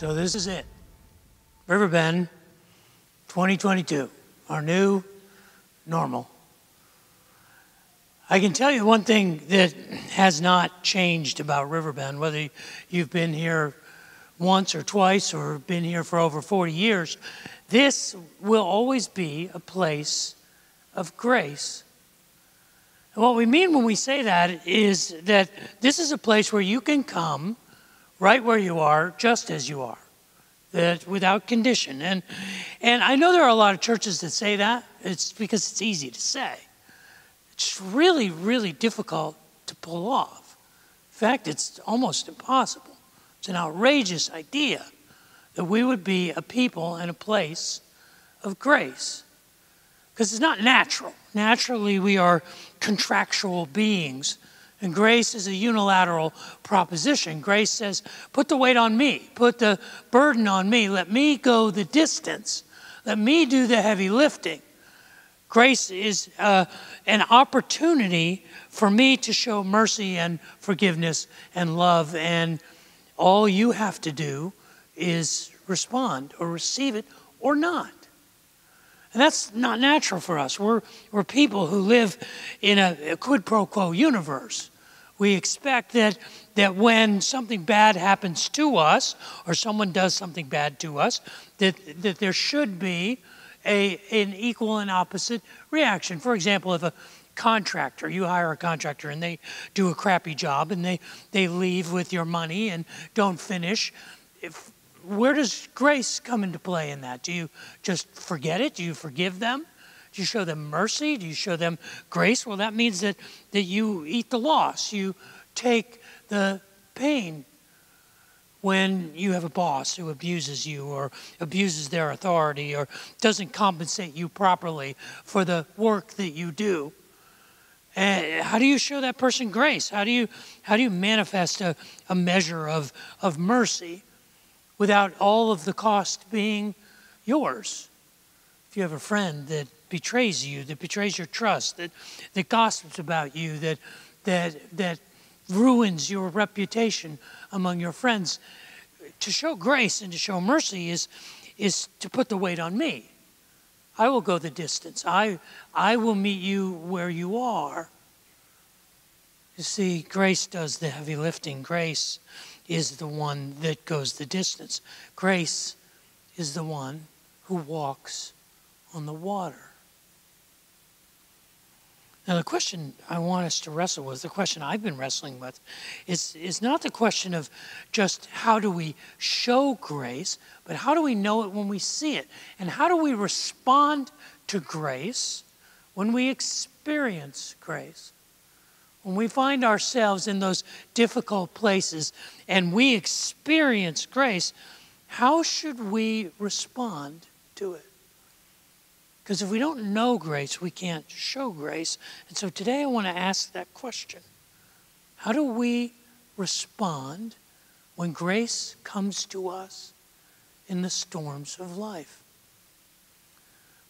So this is it. Riverbend 2022, our new normal. I can tell you one thing that has not changed about Riverbend, whether you've been here once or twice or been here for over 40 years, this will always be a place of grace. And what we mean when we say that is that this is a place where you can come right where you are, just as you are, that without condition. And I know there are a lot of churches that say that. It's because it's easy to say. It's really, really difficult to pull off. In fact, it's almost impossible. It's an outrageous idea that we would be a people and a place of grace. Because it's not natural. Naturally, we are contractual beings. And grace is a unilateral proposition. Grace says, put the weight on me. Put the burden on me. Let me go the distance. Let me do the heavy lifting. Grace is an opportunity for me to show mercy and forgiveness and love. And all you have to do is respond or receive it or not. And that's not natural for us. We're people who live in a quid pro quo universe. We expect that when something bad happens to us or someone does something bad to us, that there should be an equal and opposite reaction. For example, if a contractor, you hire a contractor and they do a crappy job and they leave with your money and don't finish, where does grace come into play in that? Do you just forget it? Do you forgive them? Do you show them mercy? Do you show them grace? Well, that means that you eat the loss. You take the pain when you have a boss who abuses you or abuses their authority or doesn't compensate you properly for the work that you do. And how do you show that person grace? How do you manifest a measure of mercy without all of the cost being yours? If you have a friend that betrays you, that betrays your trust, that gossips about you, that ruins your reputation among your friends, to show grace and to show mercy is to put the weight on me. I will go the distance. I will meet you where you are. You see, grace does the heavy lifting. Grace is the one that goes the distance. Grace is the one who walks on the water. Now, the question I want us to wrestle with, the question I've been wrestling with, is not the question of just how do we show grace, but how do we know it when we see it? And how do we respond to grace when we experience grace? When we find ourselves in those difficult places and we experience grace, how should we respond to it? Because if we don't know grace, we can't show grace. And so today I want to ask that question. How do we respond when grace comes to us in the storms of life?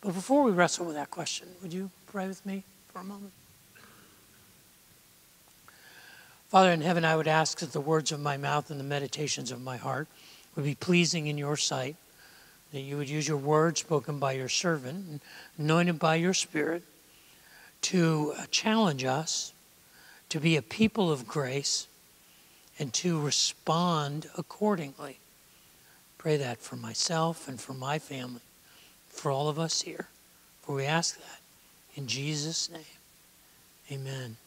But before we wrestle with that question, would you pray with me for a moment? Father in heaven, I would ask that the words of my mouth and the meditations of my heart would be pleasing in your sight, that you would use your word spoken by your servant, and anointed by your Spirit, to challenge us to be a people of grace and to respond accordingly. Pray that for myself and for my family, for all of us here. For we ask that in Jesus' name. Amen.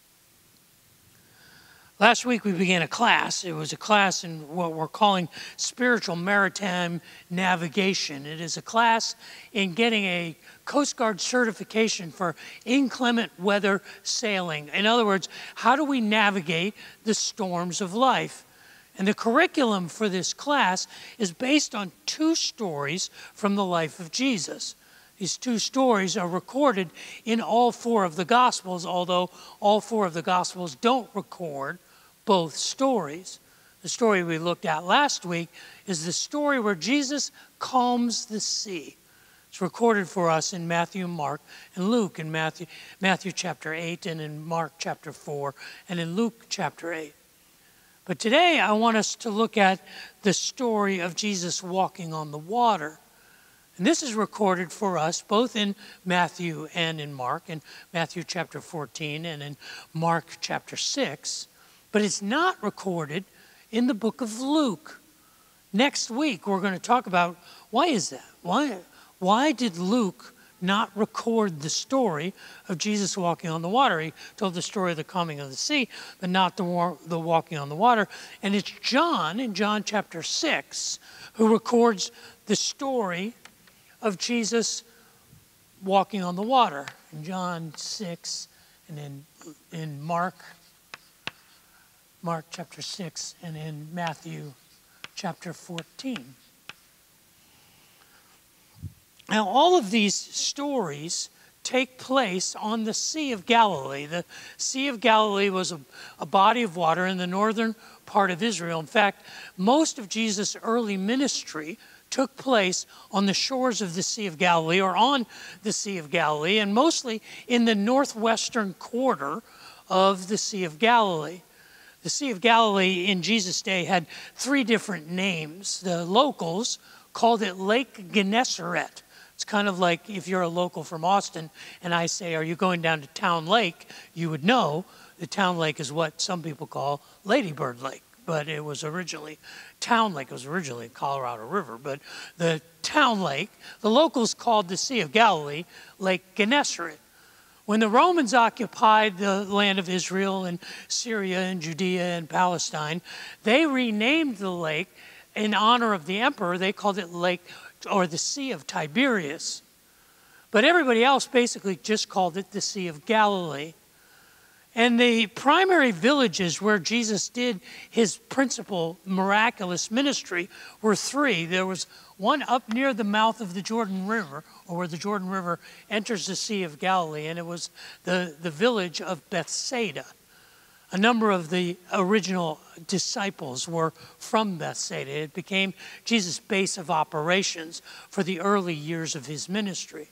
Last week we began a class. It was a class in what we're calling spiritual maritime navigation. It is a class in getting a Coast Guard certification for inclement weather sailing. In other words, how do we navigate the storms of life? And the curriculum for this class is based on two stories from the life of Jesus. These two stories are recorded in all four of the Gospels, although all four of the Gospels don't record both stories. The story we looked at last week is the story where Jesus calms the sea. It's recorded for us in Matthew, Mark, and Luke, in Matthew chapter 8, and in Mark chapter 4, and in Luke chapter 8. But today I want us to look at the story of Jesus walking on the water. And this is recorded for us both in Matthew and in Mark, in Matthew chapter 14 and in Mark chapter 6. But it's not recorded in the book of Luke. Next week we're going to talk about why is that? Why did Luke not record the story of Jesus walking on the water? He told the story of the calming of the sea, but not the walking on the water. And it's John in John chapter 6 who records the story of Jesus walking on the water. In John 6 and in Mark chapter 6 and in Matthew chapter 14. Now, all of these stories take place on the Sea of Galilee. The Sea of Galilee was a body of water in the northern part of Israel. In fact, most of Jesus' early ministry took place on the shores of the Sea of Galilee or on the Sea of Galilee, and mostly in the northwestern quarter of the Sea of Galilee. The Sea of Galilee in Jesus' day had 3 different names. The locals called it Lake Gonesseret. It's kind of like if you're a local from Austin and I say, are you going down to Town Lake? You would know the Town Lake is what some people call Lady Bird Lake. But it was originally, Town Lake was originally Colorado River. But the Town Lake, the locals called the Sea of Galilee Lake Gonesseret. When the Romans occupied the land of Israel and Syria and Judea and Palestine, they renamed the lake in honor of the emperor. They called it Lake or the Sea of Tiberias. But everybody else basically just called it the Sea of Galilee. And the primary villages where Jesus did his principal miraculous ministry were 3. There was one up near the mouth of the Jordan River, or where the Jordan River enters the Sea of Galilee, and it was the village of Bethsaida. A number of the original disciples were from Bethsaida. It became Jesus' base of operations for the early years of his ministry.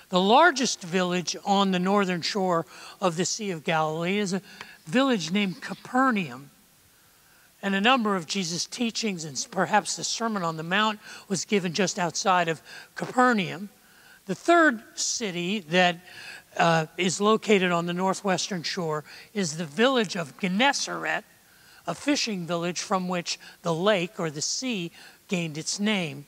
The largest village on the northern shore of the Sea of Galilee is a village named Capernaum. And a number of Jesus' teachings and perhaps the Sermon on the Mount was given just outside of Capernaum. The third city that is located on the northwestern shore is the village of Gonesseret, a fishing village from which the lake or the sea gained its name.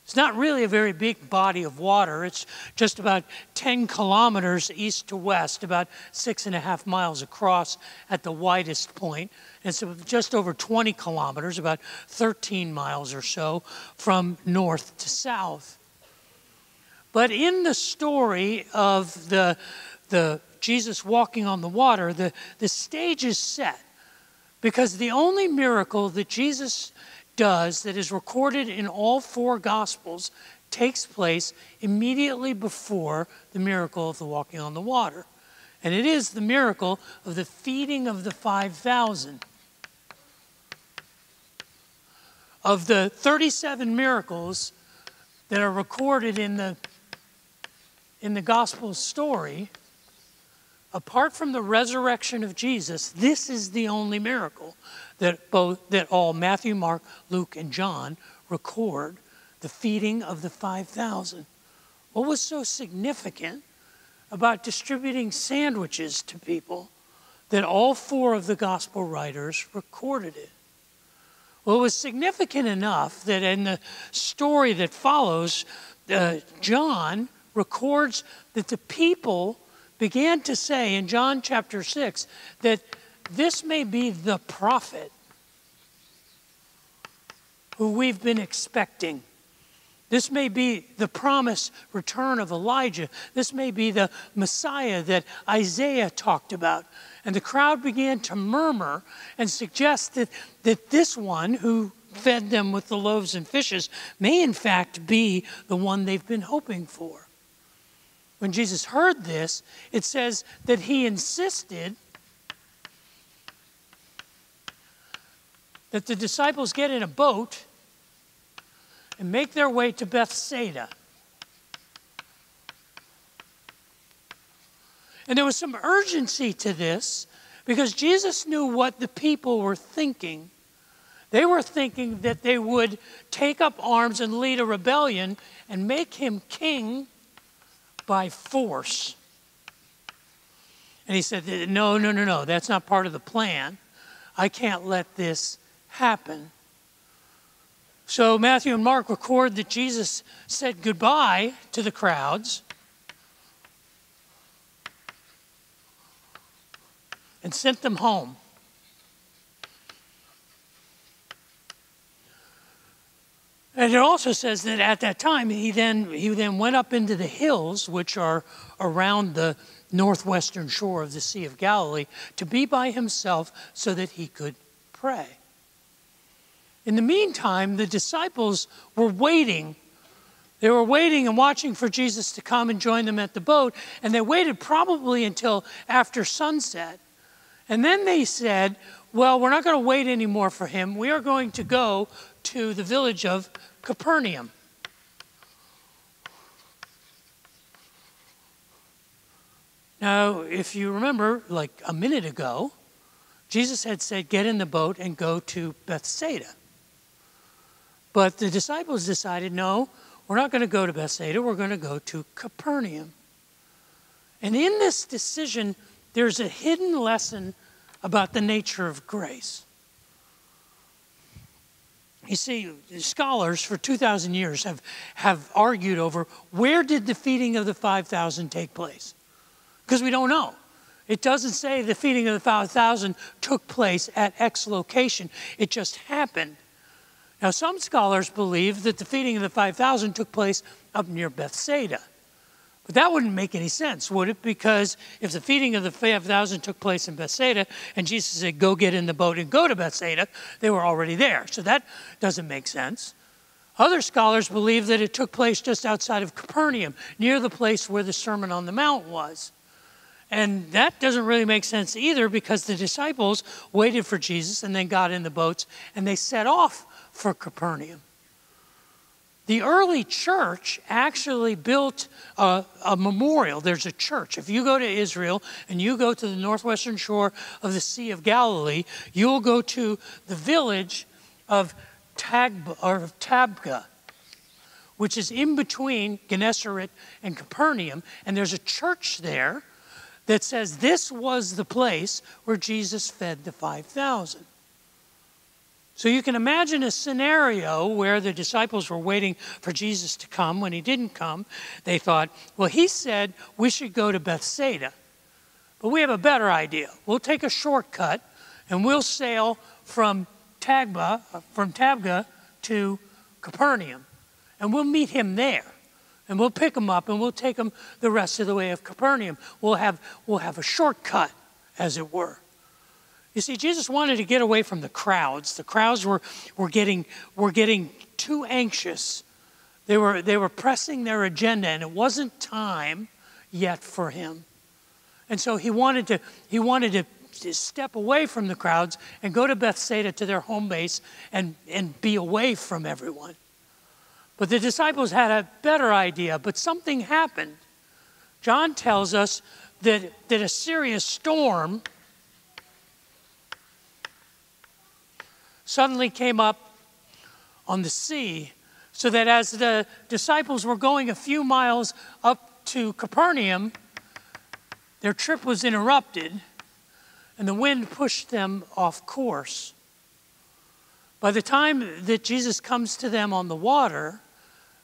It's not really a very big body of water. It's just about 10 kilometers east to west, about 6.5 miles across at the widest point. And so just over 20 kilometers, about 13 miles or so from north to south. But in the story of the Jesus walking on the water, the stage is set because the only miracle that Jesus does that is recorded in all 4 Gospels takes place immediately before the miracle of the walking on the water. And it is the miracle of the feeding of the 5,000. Of the 37 miracles that are recorded in the gospel story, apart from the resurrection of Jesus, this is the only miracle that all Matthew, Mark, Luke, and John record, the feeding of the 5,000. What was so significant about distributing sandwiches to people that all 4 of the gospel writers recorded it? Well, it was significant enough that in the story that follows, John records that the people began to say in John chapter 6 that this may be the prophet who we've been expecting. This may be the promised return of Elijah. This may be the Messiah that Isaiah talked about. And the crowd began to murmur and suggest that this one who fed them with the loaves and fishes may in fact be the one they've been hoping for. When Jesus heard this, it says that he insisted that the disciples get in a boat and make their way to Bethsaida. And there was some urgency to this Because Jesus knew what the people were thinking. They were thinking that they would take up arms and lead a rebellion and make him king by force. And he said, no, that's not part of the plan. I can't let this happen. So Matthew and Mark record that Jesus said goodbye to the crowds and sent them home. And it also says that at that time, he then went up into the hills, which are around the northwestern shore of the Sea of Galilee, to be by himself so that he could pray. In the meantime, the disciples were waiting. They were waiting and watching for Jesus to come and join them at the boat, and they waited probably until after sunset. And then they said, well, we're not going to wait anymore for him. We are going to go to the village of Capernaum. Now, if you remember, like a minute ago, Jesus had said, get in the boat and go to Bethsaida. But the disciples decided, no, we're not going to go to Bethsaida. We're going to go to Capernaum. And in this decision, there's a hidden lesson about the nature of grace. You see, scholars for 2,000 years have argued over where did the feeding of the 5,000 take place? Because we don't know. It doesn't say the feeding of the 5,000 took place at X location. It just happened. Now, some scholars believe that the feeding of the 5,000 took place up near Bethsaida. But that wouldn't make any sense, would it? Because if the feeding of the 5,000 took place in Bethsaida and Jesus said, go get in the boat and go to Bethsaida, they were already there. So that doesn't make sense. Other scholars believe that it took place just outside of Capernaum, near the place where the Sermon on the Mount was. And that doesn't really make sense either, because the disciples waited for Jesus and then got in the boats and they set off for Capernaum. The early church actually built a memorial. There's a church. If you go to Israel and you go to the northwestern shore of the Sea of Galilee, you'll go to the village of Tabgha, which is in between Gonesseret and Capernaum. And there's a church there that says this was the place where Jesus fed the 5,000. So you can imagine a scenario where the disciples were waiting for Jesus to come. When he didn't come, they thought, well, he said we should go to Bethsaida. But we have a better idea. We'll take a shortcut and we'll sail from Tabgha to Capernaum. And we'll meet him there. And we'll pick him up and we'll take him the rest of the way of Capernaum. We'll have a shortcut, as it were. You see, Jesus wanted to get away from the crowds. The crowds were getting too anxious. They were pressing their agenda, and it wasn't time yet for him. And so he wanted to step away from the crowds and go to Bethsaida, to their home base, and be away from everyone. But the disciples had a better idea, but something happened. John tells us that a serious storm suddenly came up on the sea, so that as the disciples were going a few miles up to Capernaum, their trip was interrupted and the wind pushed them off course. By the time that Jesus comes to them on the water,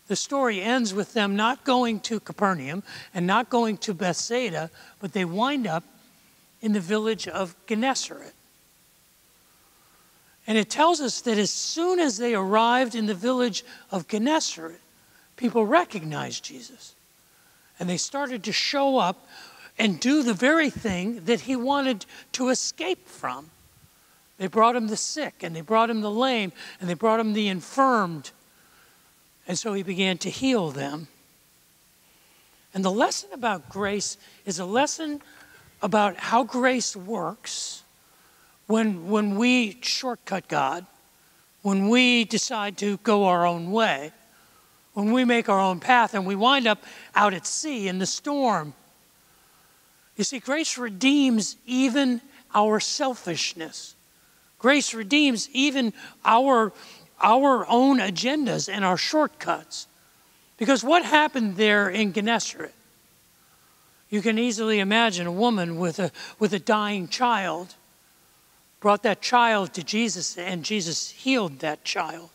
the story ends with them not going to Capernaum and not going to Bethsaida, but they wind up in the village of Gonesseret. And it tells us that as soon as they arrived in the village of Gonesseret, people recognized Jesus. And they started to show up and do the very thing that he wanted to escape from. They brought him the sick, and they brought him the lame, and they brought him the infirmed. And so he began to heal them. And the lesson about grace is a lesson about how grace works when we shortcut God, when we decide to go our own way, when we make our own path and we wind up out at sea in the storm. You see, grace redeems even our selfishness. Grace redeems even our own agendas and our shortcuts. Because what happened there in Gonesseret? You can easily imagine a woman with a dying child brought that child to Jesus, and Jesus healed that child.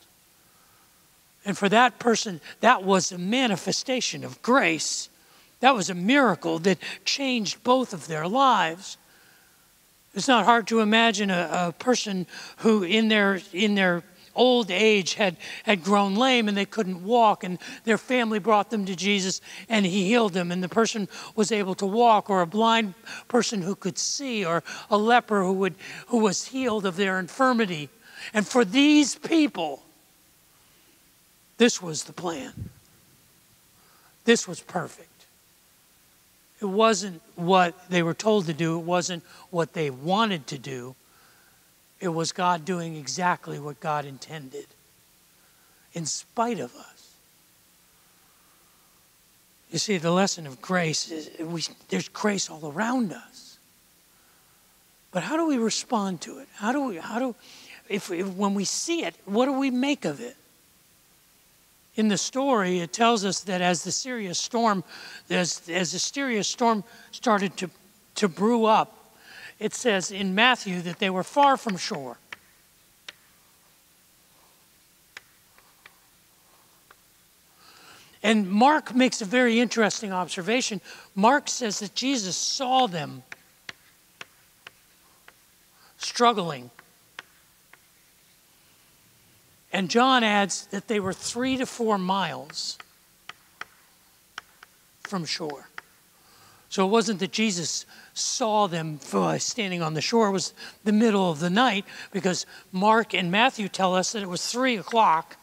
And for that person, that was a manifestation of grace. That was a miracle that changed both of their lives. It's not hard to imagine a person who in their old age had grown lame and they couldn't walk, and their family brought them to Jesus and he healed them, and the person was able to walk, or a blind person who could see, or a leper who was healed of their infirmity. And for these people, this was the plan. This was perfect. It wasn't what they were told to do. It wasn't what they wanted to do. It was God doing exactly what God intended, in spite of us. You see, the lesson of grace is there's grace all around us. But how do we respond to it? When we see it, what do we make of it? In the story, it tells us that as the serious storm started to brew up, it says in Matthew that they were far from shore. And Mark makes a very interesting observation. Mark says that Jesus saw them struggling. And John adds that they were 3 to 4 miles from shore. So it wasn't that Jesus saw them standing on the shore. It was the middle of the night, because Mark and Matthew tell us that it was 3 o'clock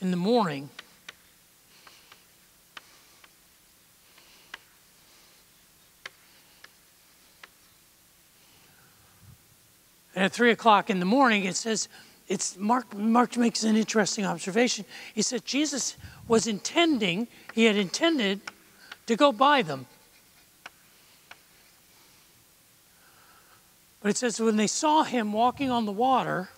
in the morning. And at 3 o'clock in the morning, it says, Mark makes an interesting observation. He said Jesus he had intended to go by them. But it says when they saw him walking on the water,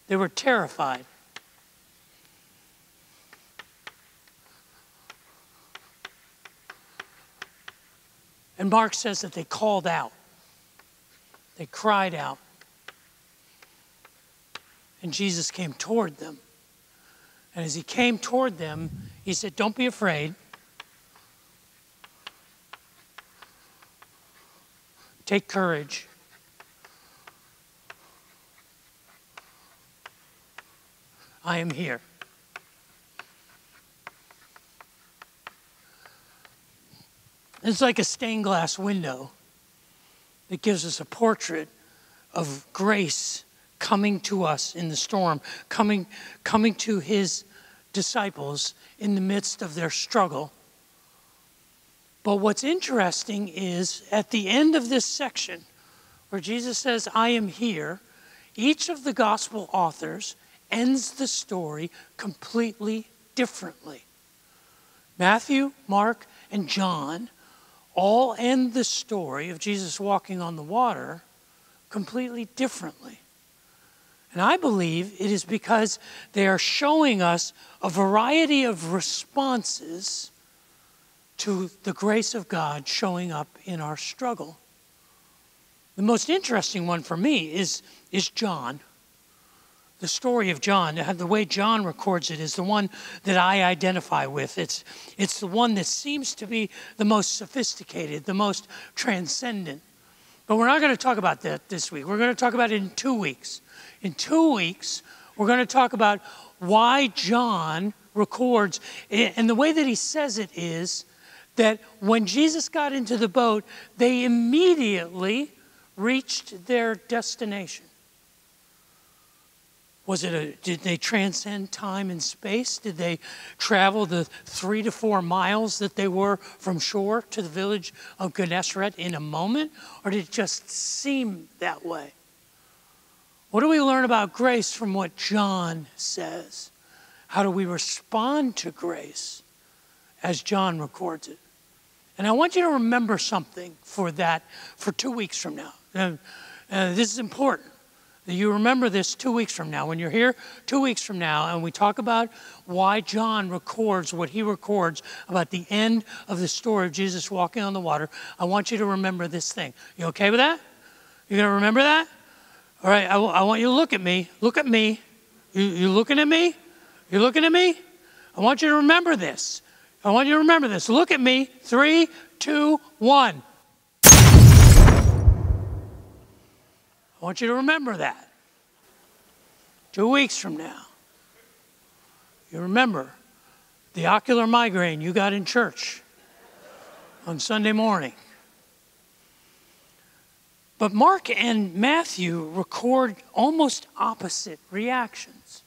they were terrified. And Mark says that they called out. They cried out. And Jesus came toward them. And as he came toward them, he said, "Don't be afraid. Take courage. I am here." It's like a stained glass window that gives us a portrait of grace coming to us in the storm, coming to his disciples in the midst of their struggle. But what's interesting is at the end of this section, where Jesus says, "I am here," each of the gospel authors ends the story completely differently. Matthew, Mark, and John all end the story of Jesus walking on the water completely differently. And I believe it is because they are showing us a variety of responses to the grace of God showing up in our struggle. The most interesting one for me is John. The story of John, the way John records it, is the one that I identify with. It's the one that seems to be the most sophisticated, the most transcendent. But we're not going to talk about that this week. We're going to talk about it in 2 weeks. In 2 weeks, we're going to talk about why John records, and the way that he says it is that when Jesus got into the boat, they immediately reached their destination. Did they transcend time and space? Did they travel the 3 to 4 miles that they were from shore to the village of Gonesseret in a moment? Or did it just seem that way? What do we learn about grace from what John says? How do we respond to grace as John records it? And I want you to remember something for 2 weeks from now. This is important. That you remember this 2 weeks from now. When you're here 2 weeks from now and we talk about why John records what he records about the end of the story of Jesus walking on the water, I want you to remember this thing. You okay with that? You going to remember that? All right, I want you to look at me. Look at me. You looking at me? You looking at me? I want you to remember this. I want you to remember this. Look at me. 3, 2, 1. I want you to remember that. 2 weeks from now, you remember the ocular migraine you got in church on Sunday morning. But Mark and Matthew record almost opposite reactions.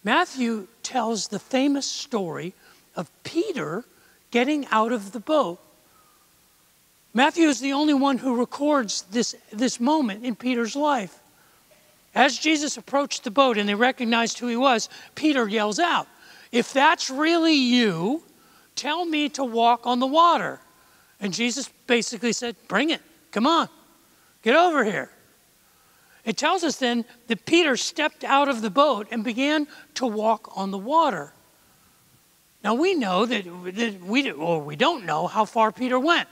Matthew tells the famous story of Peter getting out of the boat. Matthew is the only one who records this moment in Peter's life. As Jesus approached the boat and they recognized who he was, Peter yells out, "If that's really you, tell me to walk on the water." And Jesus basically said, "Bring it. Come on. Get over here." It tells us then that Peter stepped out of the boat and began to walk on the water. Now we know we don't know how far Peter went.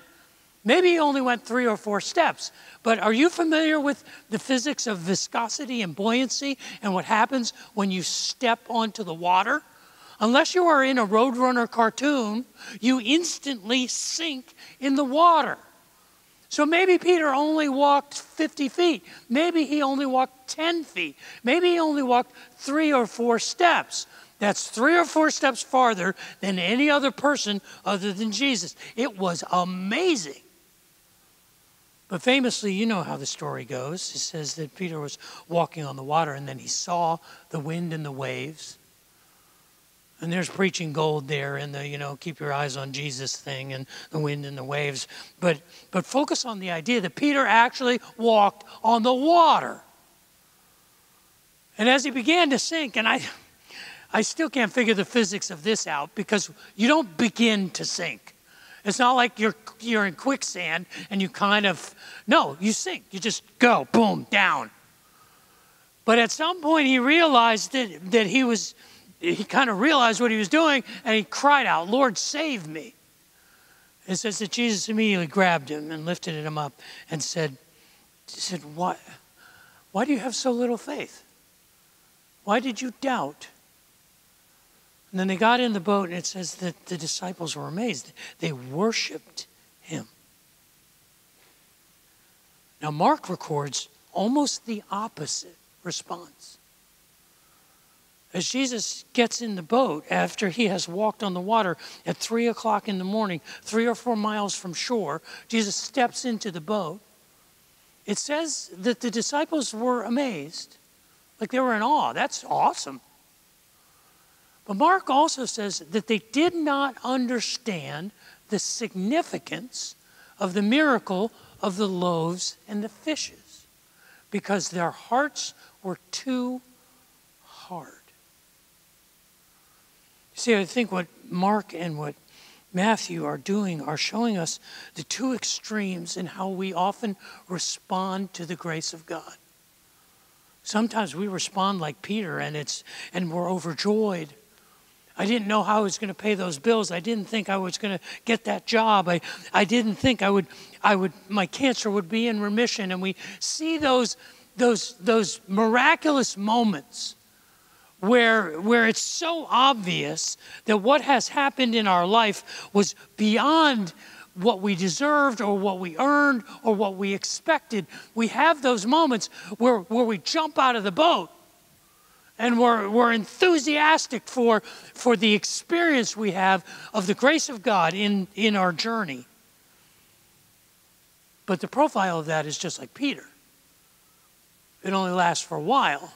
Maybe he only went 3 or 4 steps. But are you familiar with the physics of viscosity and buoyancy and what happens when you step onto the water? Unless you are in a Roadrunner cartoon, you instantly sink in the water. So maybe Peter only walked 50 feet. Maybe he only walked 10 feet. Maybe he only walked 3 or 4 steps. That's 3 or 4 steps farther than any other person other than Jesus. It was amazing. But famously, you know how the story goes. It says that Peter was walking on the water and then he saw the wind and the waves. And there's preaching gold there in the, keep your eyes on Jesus thing and the wind and the waves. But focus on the idea that Peter actually walked on the water. And as he began to sink, and I still can't figure the physics of this out because you don't begin to sink. It's not like you're in quicksand and you no, you sink. You just go, boom, down. But at some point he realized that he kind of realized what he was doing and he cried out, "Lord, save me." It says that Jesus immediately grabbed him and lifted him up and said, why do you have so little faith? Why did you doubt? And then they got in the boat, and it says that the disciples were amazed. They worshiped him. Now, Mark records almost the opposite response. As Jesus gets in the boat after he has walked on the water at 3 o'clock in the morning, 3 or 4 miles from shore, Jesus steps into the boat. It says that the disciples were amazed, like they were in awe. That's awesome. But Mark also says that they did not understand the significance of the miracle of the loaves and the fishes because their hearts were too hard. See, I think what Mark and what Matthew are doing are showing us the two extremes in how we often respond to the grace of God. Sometimes we respond like Peter and we're overjoyed. I didn't know how I was going to pay those bills. I didn't think I was going to get that job. I didn't think my cancer would be in remission. And we see those miraculous moments where it's so obvious that what has happened in our life was beyond what we deserved or what we earned or what we expected. We have those moments where we jump out of the boat and we're enthusiastic for the experience we have of the grace of God in our journey. But the profile of that is just like Peter. It only lasts for a while.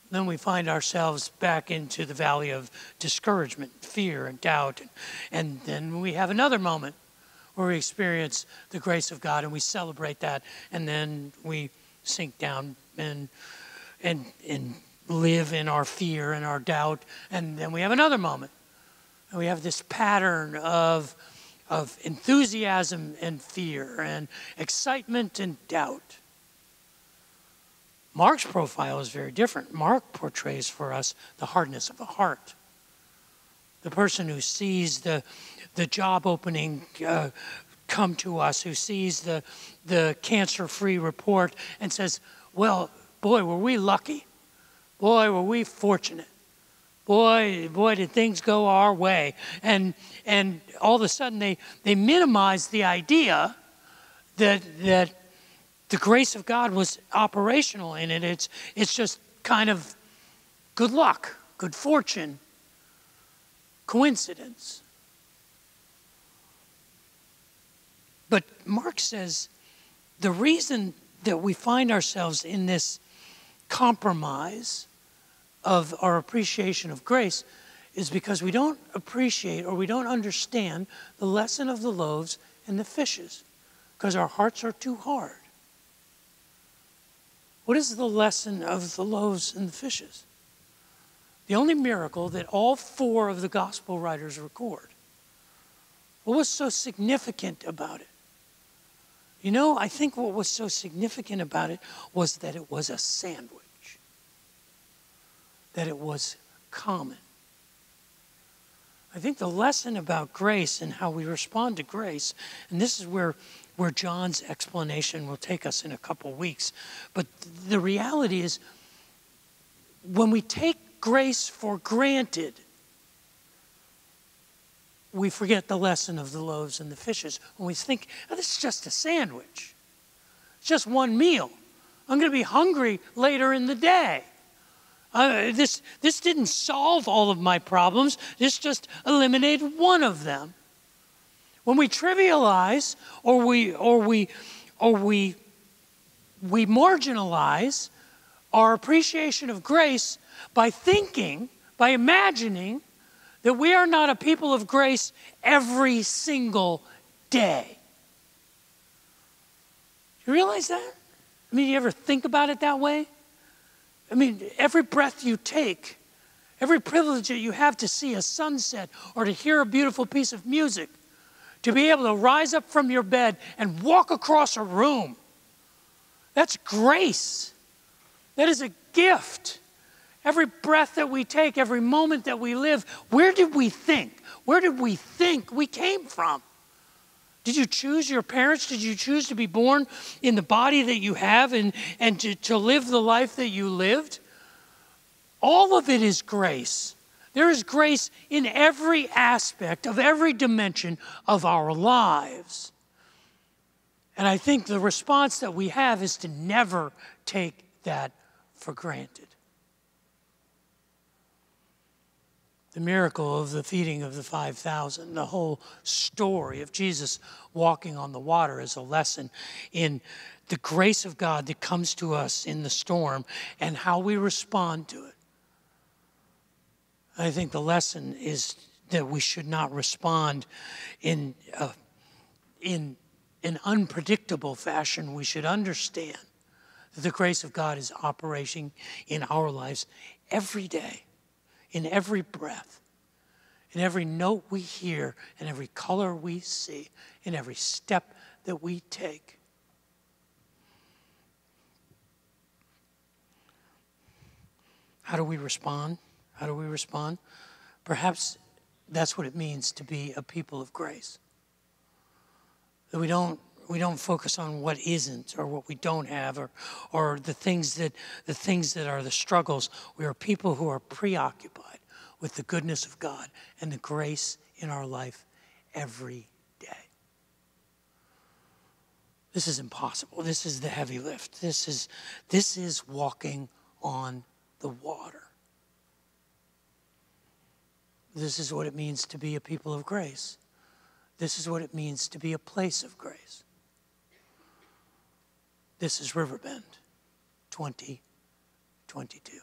Then we find ourselves back into the valley of discouragement, fear, and doubt. And then we have another moment where we experience the grace of God and we celebrate that. And then we sink down and live in our fear and our doubt, and then we have another moment. And we have this pattern of enthusiasm and fear and excitement and doubt. Mark's profile is very different. Mark portrays for us the hardness of the heart. The person who sees the job opening come to us, who sees the cancer-free report and says, well, boy, were we lucky. Boy, were we fortunate. Boy, did things go our way. And all of a sudden they minimize the idea that the grace of God was operational in it. It's just kind of good luck, good fortune, coincidence. But Mark says the reason that we find ourselves in this compromise of our appreciation of grace is because we don't appreciate or we don't understand the lesson of the loaves and the fishes, because our hearts are too hard. What is the lesson of the loaves and the fishes? The only miracle that all four of the gospel writers record. What was so significant about it? You know, I think what was so significant about it was that it was a sandwich. That it was common. I think the lesson about grace and how we respond to grace, and this is where John's explanation will take us in a couple weeks, but the reality is when we take grace for granted, we forget the lesson of the loaves and the fishes. When we think, oh, this is just a sandwich. It's just one meal. I'm going to be hungry later in the day. This didn't solve all of my problems. This just eliminated one of them. When we trivialize or we marginalize our appreciation of grace by imagining that we are not a people of grace every single day. You realize that? I mean, you ever think about it that way? I mean, every breath you take, every privilege that you have to see a sunset or to hear a beautiful piece of music, to be able to rise up from your bed and walk across a room, that's grace. That is a gift. Every breath that we take, every moment that we live, where did we think? Where did we think we came from? Did you choose your parents? Did you choose to be born in the body that you have and to live the life that you lived? All of it is grace. There is grace in every aspect of every dimension of our lives. And I think the response that we have is to never take that for granted. The miracle of the feeding of the 5,000, the whole story of Jesus walking on the water is a lesson in the grace of God that comes to us in the storm and how we respond to it. I think the lesson is that we should not respond in an unpredictable fashion. We should understand that the grace of God is operating in our lives every day. In every breath, in every note we hear, in every color we see, in every step that we take. How do we respond? How do we respond? Perhaps that's what it means to be a people of grace. That we don't focus on what isn't or what we don't have or the things that are the struggles. We are people who are preoccupied with the goodness of God and the grace in our life every day. This is impossible. This is the heavy lift. This is walking on the water. This is what it means to be a people of grace. This is what it means to be a place of grace. This is Riverbend 2022.